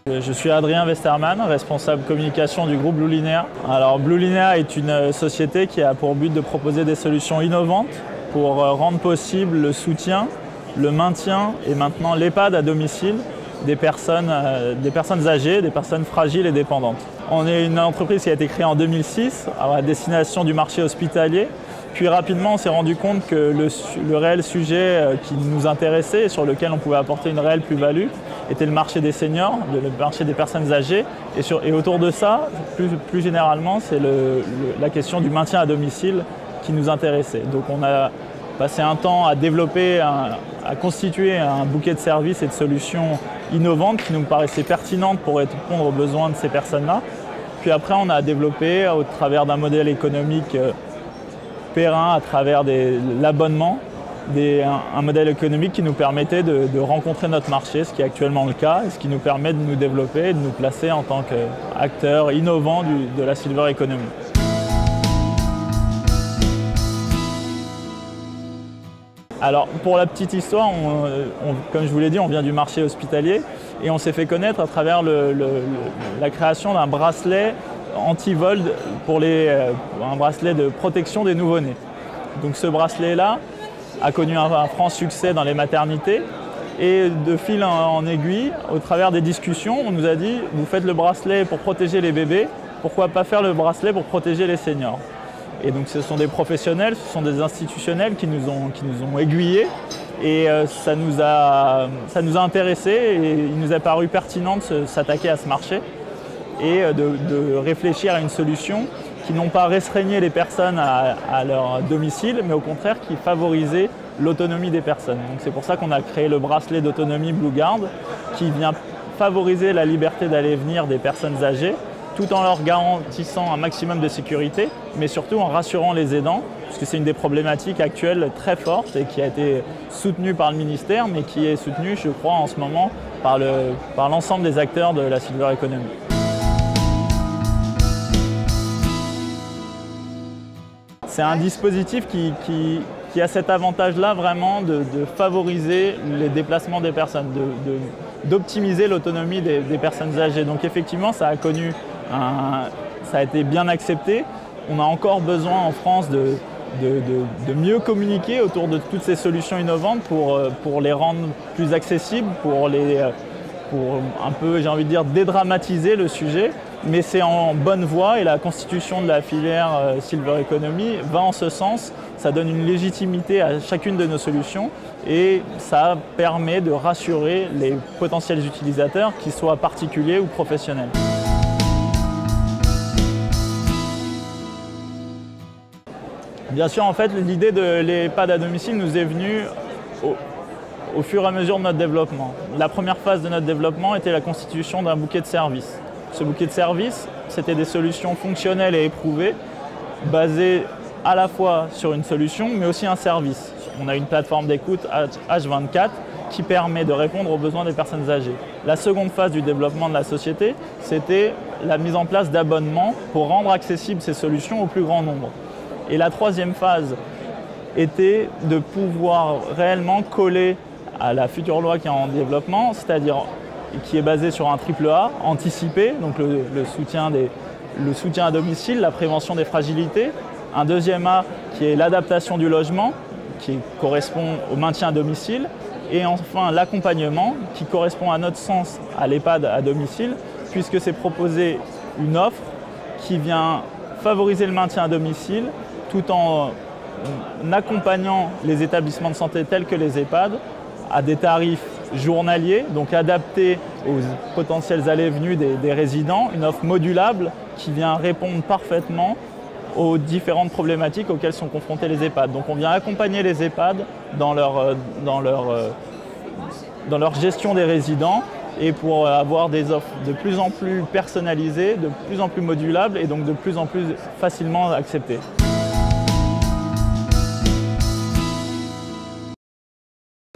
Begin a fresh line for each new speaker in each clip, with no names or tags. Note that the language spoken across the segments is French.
Je suis Adrien Westermann, responsable communication du groupe Blue Linéa. Alors Blue Linéa est une société qui a pour but de proposer des solutions innovantes pour rendre possible le soutien, le maintien et maintenant l'EHPAD à domicile des personnes âgées, des personnes fragiles et dépendantes. On est une entreprise qui a été créée en 2006 à destination du marché hospitalier. Puis rapidement, on s'est rendu compte que le réel sujet qui nous intéressait et sur lequel on pouvait apporter une réelle plus-value était le marché des seniors, le marché des personnes âgées. Et autour de ça, plus généralement, c'est la question du maintien à domicile qui nous intéressait. Donc on a passé un temps à développer, à constituer un bouquet de services et de solutions innovantes qui nous paraissaient pertinentes pour répondre aux besoins de ces personnes-là. Puis après, on a développé au travers d'un modèle économique périn, à travers l'abonnement, un modèle économique qui nous permettait de rencontrer notre marché, ce qui est actuellement le cas, et ce qui nous permet de nous développer et de nous placer en tant qu'acteurs innovants de la Silver Economy. Alors pour la petite histoire, comme je vous l'ai dit, on vient du marché hospitalier et on s'est fait connaître à travers la création d'un bracelet anti-vol un bracelet de protection des nouveau-nés. Donc ce bracelet-là a connu un franc succès dans les maternités et de fil en aiguille, au travers des discussions, on nous a dit « vous faites le bracelet pour protéger les bébés, pourquoi pas faire le bracelet pour protéger les seniors ?» Et donc ce sont des professionnels, ce sont des institutionnels qui nous ont aiguillés et ça nous a intéressés et il nous a paru pertinent de s'attaquer à ce marché et de réfléchir à une solution qui n'ont pas restreignait les personnes à leur domicile, mais au contraire qui favorisait l'autonomie des personnes. Donc c'est pour ça qu'on a créé le bracelet d'autonomie Blue Guard qui vient favoriser la liberté d'aller et venir des personnes âgées tout en leur garantissant un maximum de sécurité, mais surtout en rassurant les aidants, puisque c'est une des problématiques actuelles très fortes et qui a été soutenue par le ministère, mais qui est soutenue, je crois, en ce moment par l'ensemble des acteurs de la Silver Economy. C'est un dispositif qui a cet avantage-là vraiment de favoriser les déplacements des personnes, d'optimiser l'autonomie des personnes âgées. Donc effectivement, ça a été bien accepté. On a encore besoin en France de mieux communiquer autour de toutes ces solutions innovantes pour les rendre plus accessibles, pour un peu, j'ai envie de dire, dédramatiser le sujet. Mais c'est en bonne voie et la constitution de la filière Silver Economy va en ce sens. Ça donne une légitimité à chacune de nos solutions et ça permet de rassurer les potentiels utilisateurs, qu'ils soient particuliers ou professionnels. Bien sûr, en fait, l'idée de l'EHPAD à domicile nous est venue au fur et à mesure de notre développement. La première phase de notre développement était la constitution d'un bouquet de services. Ce bouquet de services, c'était des solutions fonctionnelles et éprouvées, basées à la fois sur une solution, mais aussi un service. On a une plateforme d'écoute H24 qui permet de répondre aux besoins des personnes âgées. La seconde phase du développement de la société, c'était la mise en place d'abonnements pour rendre accessibles ces solutions au plus grand nombre. Et la troisième phase était de pouvoir réellement coller à la future loi qui est en développement, c'est-à-dire qui est basé sur un AAA anticipé, donc le soutien à domicile, la prévention des fragilités. Un deuxième A qui est l'adaptation du logement, qui correspond au maintien à domicile. Et enfin l'accompagnement, qui correspond à notre sens à l'EHPAD à domicile, puisque c'est proposer une offre qui vient favoriser le maintien à domicile, tout en accompagnant les établissements de santé tels que les EHPAD à des tarifs journaliers, donc adaptés aux potentiels allées et venues des résidents, une offre modulable qui vient répondre parfaitement aux différentes problématiques auxquelles sont confrontés les EHPAD. Donc on vient accompagner les EHPAD dans leur gestion des résidents et pour avoir des offres de plus en plus personnalisées, de plus en plus modulables et donc de plus en plus facilement acceptées.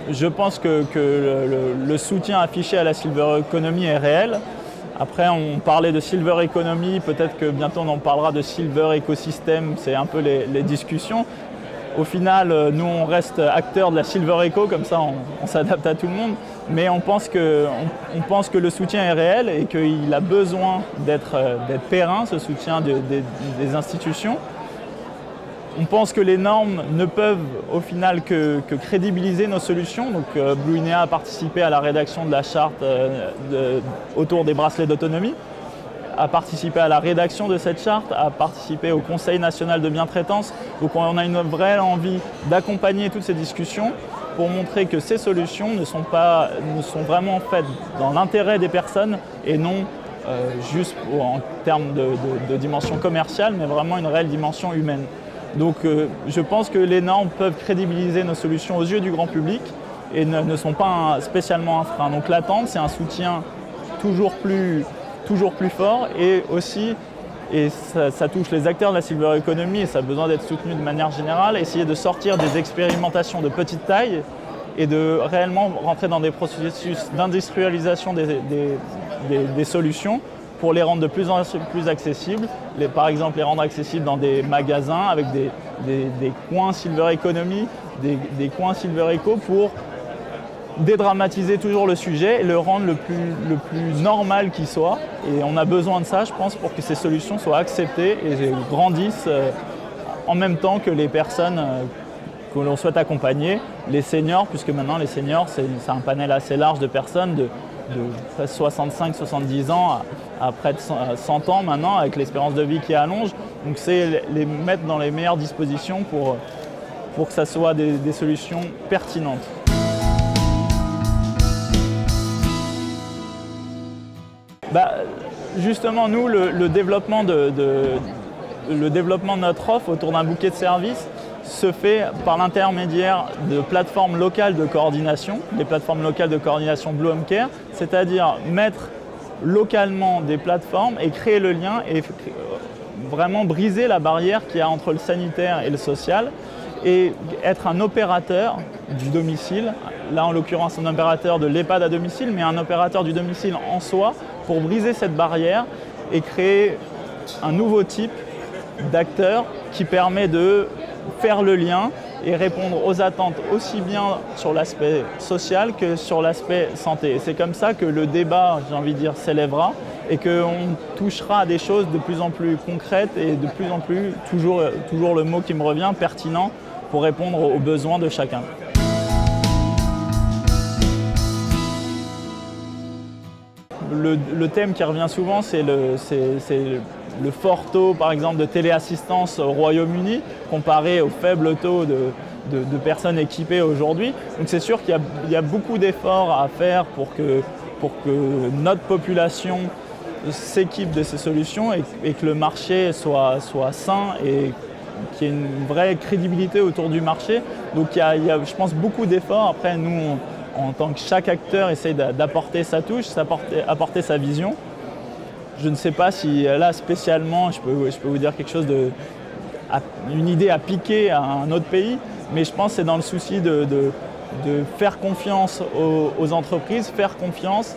Je pense que le soutien affiché à la Silver Economy est réel. Après, on parlait de Silver Economy, peut-être que bientôt on en parlera de Silver Ecosystem, c'est un peu les discussions. Au final, nous, on reste acteurs de la Silver Eco, comme ça on s'adapte à tout le monde. mais on pense que le soutien est réel et qu'il a besoin d'être périn, ce soutien des institutions. On pense que les normes ne peuvent au final que crédibiliser nos solutions. Donc Blue INEA a participé à la rédaction de la charte autour des bracelets d'autonomie, a participé à la rédaction de cette charte, a participé au Conseil national de bientraitance. Donc on a une vraie envie d'accompagner toutes ces discussions pour montrer que ces solutions ne sont vraiment faites dans l'intérêt des personnes et non juste en termes de dimension commerciale, mais vraiment une réelle dimension humaine. Donc je pense que les normes peuvent crédibiliser nos solutions aux yeux du grand public et ne sont pas spécialement un frein. Donc l'attente, c'est un soutien toujours plus fort et aussi, et ça touche les acteurs de la silver economy et ça a besoin d'être soutenu de manière générale, essayer de sortir des expérimentations de petite taille et de réellement rentrer dans des processus d'industrialisation des solutions pour les rendre de plus en plus accessibles. Par exemple, les rendre accessibles dans des magasins avec des coins silver economy, des coins silver eco pour dédramatiser toujours le sujet et le rendre le plus normal qui soit. Et on a besoin de ça, je pense, pour que ces solutions soient acceptées et grandissent en même temps que les personnes que l'on souhaite accompagner, les seniors, puisque maintenant les seniors, c'est un panel assez large de personnes de 65-70 ans à près de 100 ans maintenant, avec l'espérance de vie qui allonge. Donc c'est les mettre dans les meilleures dispositions pour que ça soit des solutions pertinentes. Justement, nous, le développement de notre offre autour d'un bouquet de services se fait par l'intermédiaire de plateformes locales de coordination, des plateformes locales de coordination Blue Home Care, c'est-à-dire mettre localement des plateformes et créer le lien et vraiment briser la barrière qu'il y a entre le sanitaire et le social et être un opérateur du domicile, là en l'occurrence un opérateur de l'EHPAD à domicile, mais un opérateur du domicile en soi pour briser cette barrière et créer un nouveau type d'acteur qui permet de faire le lien et répondre aux attentes aussi bien sur l'aspect social que sur l'aspect santé. Et c'est comme ça que le débat, j'ai envie de dire, s'élèvera et qu'on touchera à des choses de plus en plus concrètes et de plus en plus, toujours le mot qui me revient, pertinent pour répondre aux besoins de chacun. Le thème qui revient souvent, c'est le fort taux, par exemple, de téléassistance au Royaume-Uni, comparé au faible taux de personnes équipées aujourd'hui. Donc c'est sûr qu'il y a beaucoup d'efforts à faire pour que notre population s'équipe de ces solutions et que le marché soit sain et qu'il y ait une vraie crédibilité autour du marché. Donc il y a, je pense, beaucoup d'efforts. Après, nous, en tant que chaque acteur, essaye d'apporter sa touche, apporter sa vision. Je ne sais pas si là, spécialement, je peux vous dire quelque chose une idée à piquer à un autre pays, mais je pense que c'est dans le souci de faire confiance aux entreprises, faire confiance,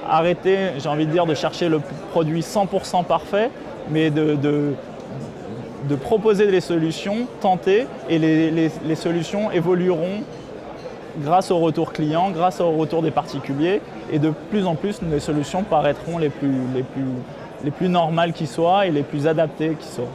arrêter, j'ai envie de dire, de chercher le produit 100% parfait, mais de proposer des solutions, tenter, et les solutions évolueront grâce au retour client, grâce au retour des particuliers, et de plus en plus, les solutions paraîtront les plus normales qui soient et les plus adaptées qui soient.